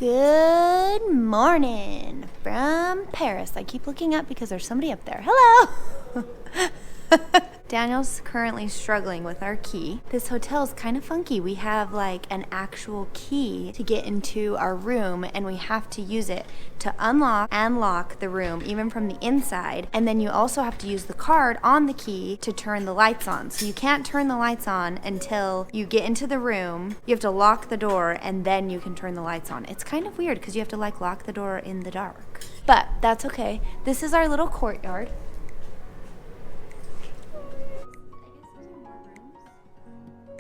Good morning from Paris. I keep looking up because there's somebody up there. Hello! Daniel's currently struggling with our key. This hotel is kind of funky. We have like an actual key to get into our room, and we have to use it to unlock and lock the room, even from the inside. And then you also have to use the card on the key to turn the lights on. So you can't turn the lights on until you get into the room. You have to lock the door and then you can turn the lights on. It's kind of weird because you have to like lock the door in the dark. But that's okay. This is our little courtyard.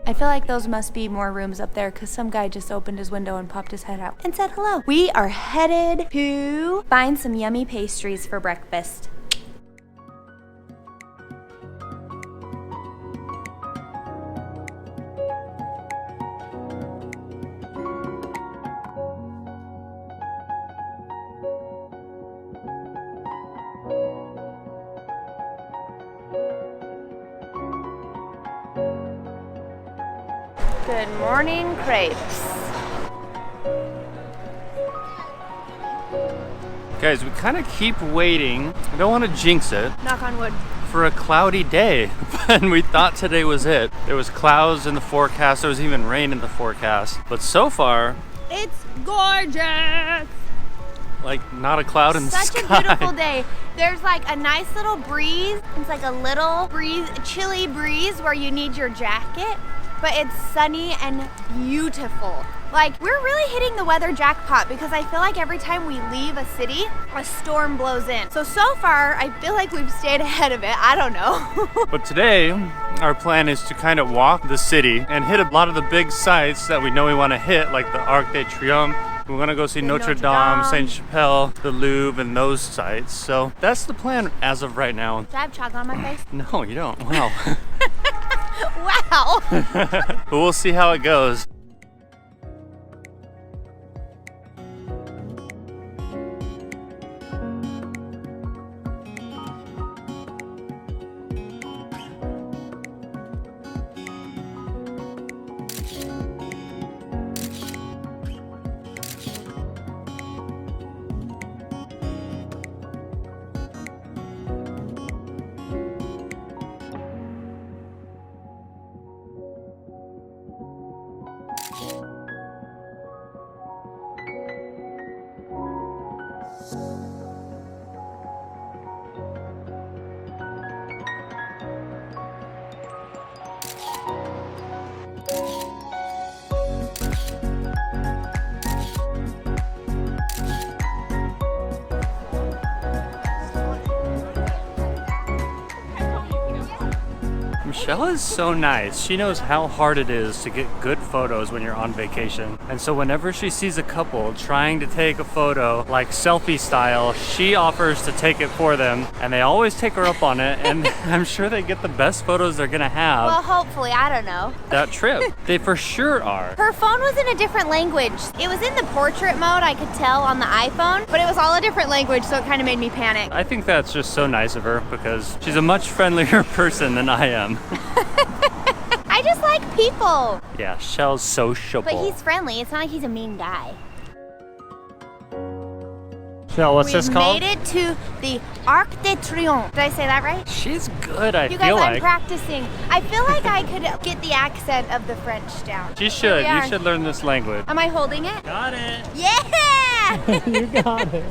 I feel like those must be more rooms up there because some guy just opened his window and popped his head out and said hello. We are headed to find some yummy pastries for breakfast. Good morning, crepes. Guys, we kind of keep waiting. I don't want to jinx it. Knock on wood. For a cloudy day, and we thought today was it. There was clouds in the forecast. There was even rain in the forecast. But so far, it's gorgeous. Like not a cloud in the sky. Such a beautiful day. There's like a nice little breeze. It's like a little breeze, chilly breeze where you need your jacket. But it's sunny and beautiful. Like, we're really hitting the weather jackpot because I feel like every time we leave a city, a storm blows in. So far, I feel like we've stayed ahead of it. I don't know. But today, our plan is to kind of walk the city and hit a lot of the big sites that we know we want to hit, like the Arc de Triomphe. We're gonna go see Notre Dame, Saint-Chapelle, the Louvre, and those sites. So that's the plan as of right now. Do I have chocolate on my face? No, you don't. Wow. Wow. But we'll see how it goes. Chelle is so nice. She knows how hard it is to get good photos when you're on vacation. And so whenever she sees a couple trying to take a photo, like selfie style, she offers to take it for them. And they always take her up on it. And I'm sure they get the best photos they're gonna have. Well, hopefully, I don't know. That trip. They for sure are. Her phone was in a different language. It was in the portrait mode, I could tell on the iPhone, but it was all a different language, so it kind of made me panic. I think that's just so nice of her because she's a much friendlier person than I am. I just like people. Yeah, Chelle's sociable. But he's friendly. It's not like he's a mean guy. Chelle, what's this called? We made it to the Arc de Triomphe. Did I say that right? She's good, I feel like. You feel guys, I'm practicing. I feel like I could get the accent of the French down. You should. You should learn this language. Am I holding it? Got it. Yeah! You got it.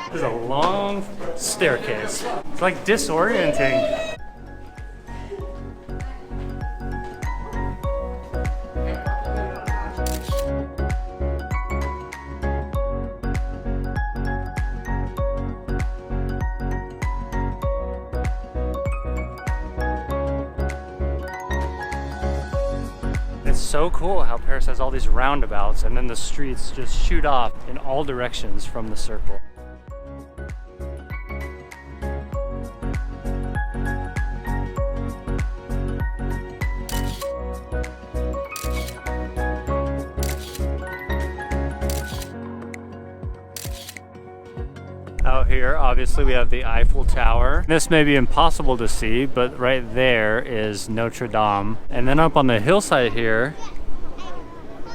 This is a long staircase. It's like disorienting. It's so cool how Paris has all these roundabouts and then the streets just shoot off in all directions from the circle. Out here, obviously, we have the Eiffel Tower. This may be impossible to see, but right there is Notre Dame. And then up on the hillside here,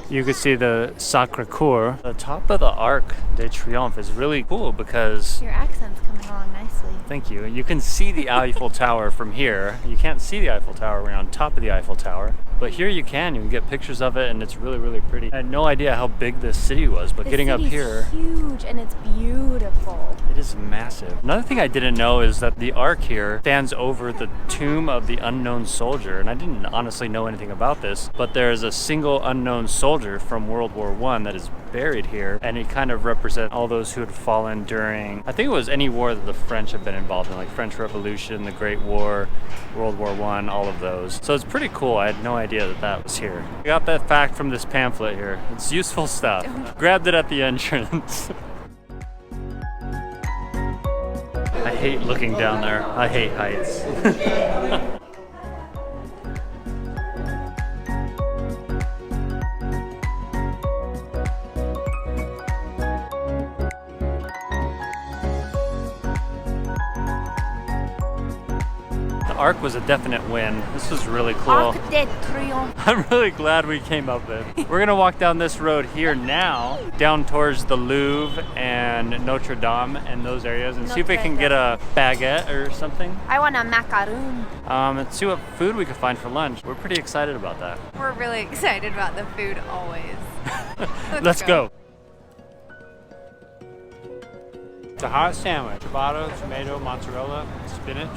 you can see the Sacré-Cœur. The top of the Arc de Triomphe is really cool because... Your accent's coming along nicely. Thank you. You can see the Eiffel Tower from here. You can't see the Eiffel Tower when you're on top of the Eiffel Tower. But here you can get pictures of it, and it's really, really pretty. I had no idea how big this city was, but getting up here... It's huge, and it's beautiful. It is massive. Another thing I didn't know is that the Arc here stands over the tomb of the unknown soldier, and I didn't honestly know anything about this, but there is a single unknown soldier from World War I that is buried here, and it kind of represents all those who had fallen during, I think it was any war that the French have been involved in, like French Revolution, the Great War, World War I, all of those. So it's pretty cool. I had no idea that that was here. I got that fact from this pamphlet here. It's useful stuff. Grabbed it at the entrance. I hate looking down there. I hate heights. The Arc was a definite win. This was really cool. Arc de Triomphe. I'm really glad we came up with it. We're gonna walk down this road here now, down towards the Louvre and Notre Dame and those areas, and see if we can get a baguette or something. I want a macaron. And see what food we can find for lunch. We're pretty excited about that. We're really excited about the food always. Let's go. It's a hot sandwich. Ciabatta, tomato, mozzarella, spinach.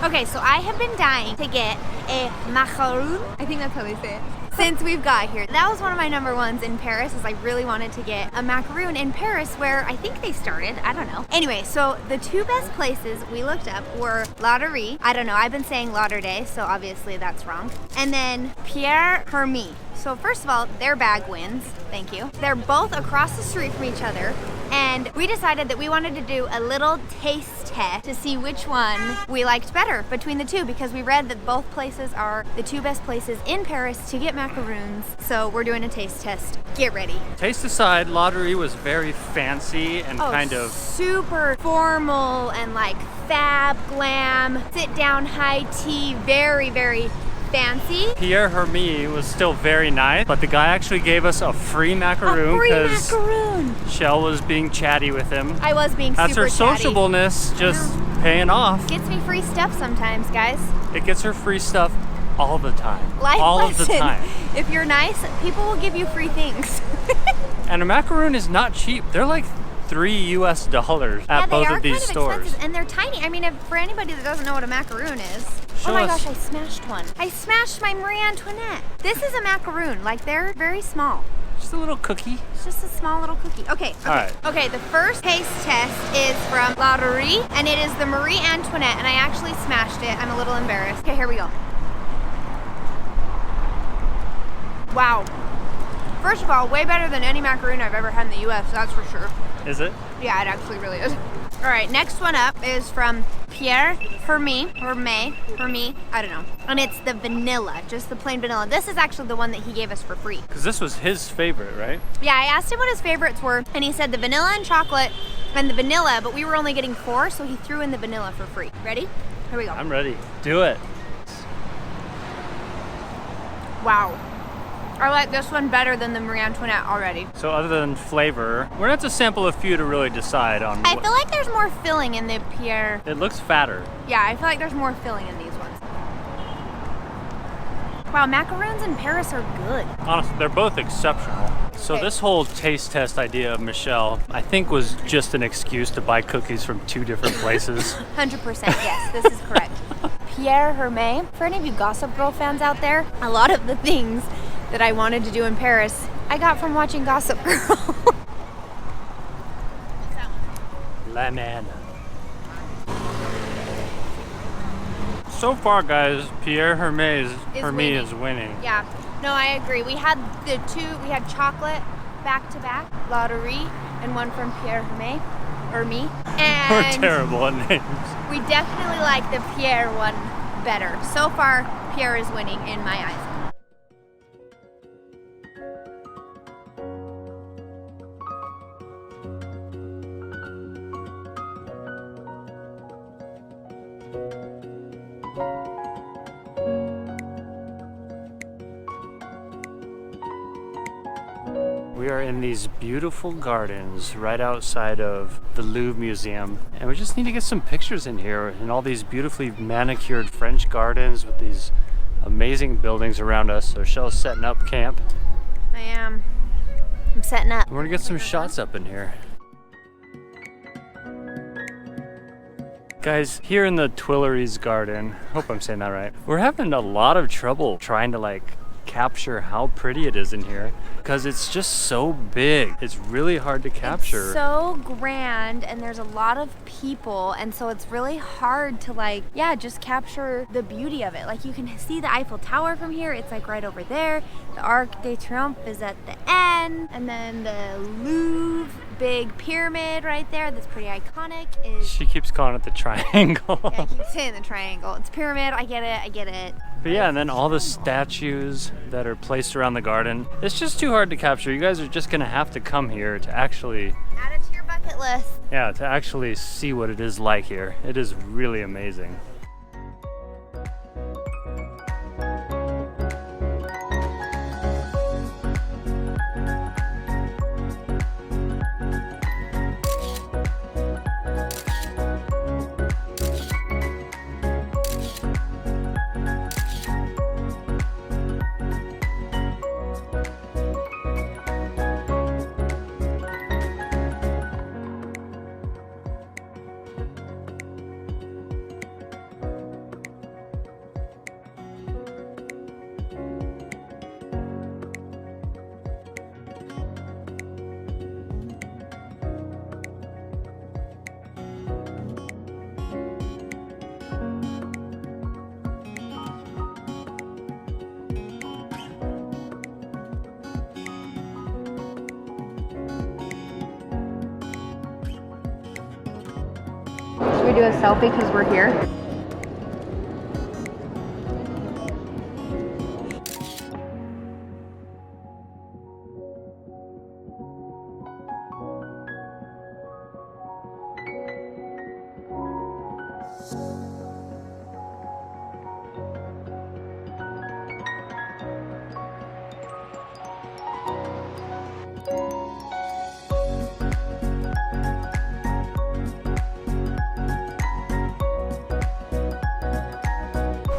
Okay, so I have been dying to get a macaron. I think that's how they say it. Since we've got here. That was one of my number ones in Paris, is I really wanted to get a macaroon in Paris, where I think they started, I don't know. Anyway, so the two best places we looked up were Lauderie, I don't know, I've been saying Lauderdale, so obviously that's wrong. And then Pierre Hermé. So first of all, their bag wins, thank you. They're both across the street from each other, and we decided that we wanted to do a little taste test to see which one we liked better between the two, because we read that both places are the two best places in Paris to get macaroons. So we're doing a taste test. Get ready. Taste aside, Lauderie was very fancy and kind of super formal and like fab, glam, sit down, high tea, very, very fancy. Pierre Hermé was still very nice, but the guy actually gave us a free macaroon because Chelle was being chatty with him. I was being super chatty. That's her sociableness just paying off. Gets me free stuff sometimes, guys. It gets her free stuff all the time. Life all lesson. of the time. If you're nice, people will give you free things. And a macaroon is not cheap. They're like $3 US at both of these stores. Expensive, and they're tiny. I mean, for anybody that doesn't know what a macaroon is. Show oh my us. gosh, I smashed one. I smashed my Marie Antoinette. This is a macaroon. Like, they're very small. Just a little cookie. It's just a small little cookie. Okay. All right. Okay, the first taste test is from Lauderie, and it is the Marie Antoinette, and I actually smashed it. I'm a little embarrassed. Okay, here we go. Wow. First of all, way better than any macaroon I've ever had in the US, that's for sure. Is it? Yeah, it actually really is. All right, next one up is from Pierre Hermé, I don't know. And it's the vanilla, just the plain vanilla. This is actually the one that he gave us for free. Because this was his favorite, right? Yeah, I asked him what his favorites were, and he said the vanilla and chocolate and the vanilla, but we were only getting 4, so he threw in the vanilla for free. Ready? Here we go. I'm ready. Do it. Wow. I like this one better than the Marie Antoinette already. So other than flavor, we're gonna have to sample a few to really decide on I feel like there's more filling in the Pierre. It looks fatter. Yeah, I feel like there's more filling in these ones. Wow, macarons in Paris are good. Honestly, they're both exceptional. So this whole taste test idea of Michelle, I think, was just an excuse to buy cookies from 2 different places. 100%, yes, this is correct. Pierre Hermé, for any of you Gossip Girl fans out there, a lot of the things that I wanted to do in Paris, I got from watching Gossip Girl. Lemon. So far, guys, Pierre Hermé is winning. Yeah, no, I agree. We had chocolate back to back, Lotterie, and one from Pierre Hermé, or me. And we're terrible at names. We definitely like the Pierre one better. So far, Pierre is winning in my eyes. We are in these beautiful gardens right outside of the Louvre Museum, and we just need to get some pictures in here in all these beautifully manicured French gardens with these amazing buildings around us. So Chelle's setting up camp. I am. I'm setting up. We're gonna get some shots up in here. Guys, here in the Tuileries garden, hope I'm saying that right, we're having a lot of trouble trying to capture how pretty it is in here because it's just so big. It's really hard to capture. It's so grand and there's a lot of people, and so it's really hard to just capture the beauty of it. You can see the Eiffel Tower from here. It's right over there. The Arc de Triomphe is at the end, and then the Louvre big pyramid right there that's pretty iconic is... She keeps calling it the triangle. Yeah, I keep saying the triangle. It's pyramid, I get it. But yeah, and then all the statues that are placed around the garden. It's just too hard to capture. You guys are just gonna have to come here to actually... Add it to your bucket list. Yeah, to actually see what it is like here. It is really amazing. Should we do a selfie because we're here?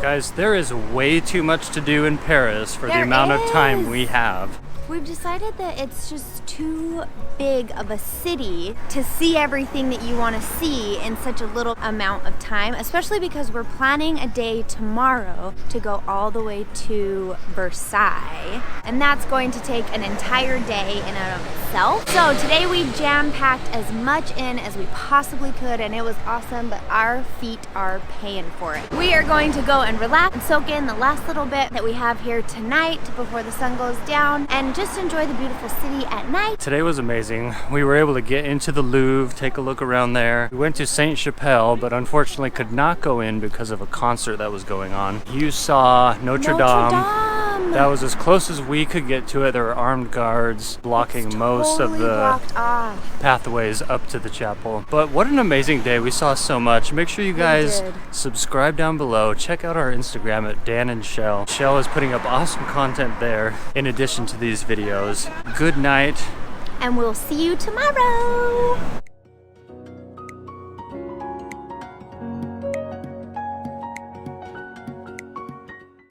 Guys, there is way too much to do in Paris for the amount of time we have. We've decided that it's just too big of a city to see everything that you want to see in such a little amount of time, especially because we're planning a day tomorrow to go all the way to Versailles, and that's going to take an entire day in and of itself. So today we jam-packed as much in as we possibly could, and it was awesome, but our feet are paying for it. We are going to go and relax and soak in the last little bit that we have here tonight before the sun goes down, and just enjoy the beautiful city at night. Today was amazing. We were able to get into the Louvre, take a look around there. We went to Sainte-Chapelle, but unfortunately could not go in because of a concert that was going on. You saw Notre Dame. That was as close as we could get to it. There were armed guards blocking most of Totally the blocked off. pathways up to the chapel. But what an amazing day. We saw so much. Make sure you guys did. subscribe down below. Check out our Instagram at danandchelle. Chelle is putting up awesome content there in addition to these videos. Good night. And we'll see you tomorrow.